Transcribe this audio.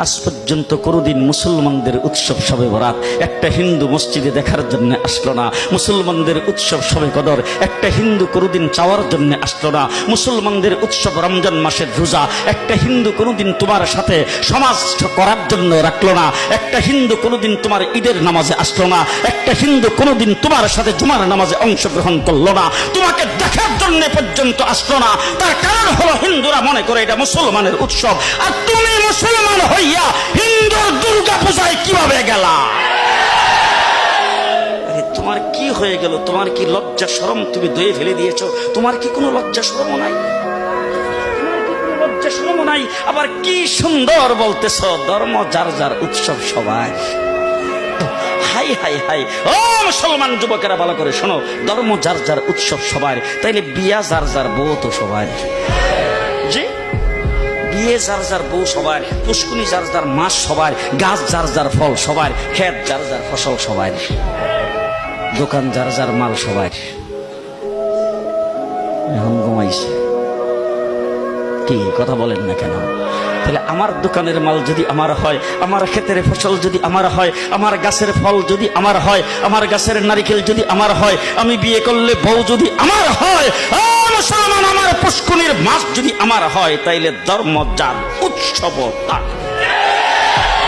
আজ পর্যন্ত কোনোদিন মুসলমানদের উৎসব শবে বরাত একটা হিন্দু মসজিদে দেখার জন্য আসলো না, মুসলমানদের উৎসব শবে কদর একটা হিন্দু কোনোদিন চাওয়ার জন্য আসলো না, মুসলমানদের উৎসব রমজান মাসের রোজা একটা হিন্দু কোনোদিন তোমার সাথে সমাজ করার জন্য রাখলো না, একটা হিন্দু কোনোদিন তোমার ঈদের নামাজে আসলো না, একটা হিন্দু কোনোদিন তোমার সাথে জুমার নামাজে অংশগ্রহণ করলো না, তোমাকে দেখার জন্য পর্যন্ত আসলো না। তার কারণ হলো হিন্দুরা মনে করে এটা মুসলমানের উৎসব, আর তুমি মুসলমান হইয়া হিন্দুর দুর্গা পূজায় কিভাবে গেলা? তোমার কি হয়ে গেল? তোমার কি লজ্জা শরম তুমি ধুয়ে ফেলে দিয়েছো? তোমার কি কোনো লজ্জা শরম নাই? লজ্জা শরম নাই? আবার কি সুন্দর বলতেছ, ধর্ম যার যার উৎসব সবাই। হাই হাই হাই, ও মুসলমান যুবকেরা ভালো করে শোনো, ধর্ম যার যার উৎসব সবার, তাইলে বিয়া যার যার বউ তো সবার। জি, বিয়ে যার যার বউ সবার, পুষ্কুনি যার যার মাস সবার, গাছ যার যার ফল সবার, ক্ষেত যার যার ফসল সবার, দোকান যার যার মাল সবার। এখন ঘুমাইছে কি কথা বলেন না কেন? তাহলে আমার দোকানের মাল যদি আমার হয়, আমার ক্ষেতের ফসল যদি আমার হয়, আমার গাছের ফল যদি আমার হয়, আমার গাছের নারিকেল যদি আমার হয়, আমি বিয়ে করলে বউ যদি আমার হয়, মুসলমান আমার পুষ্কুনির মাছ যদি আমার হয়, তাইলে ধর্ম যার উৎসব তার।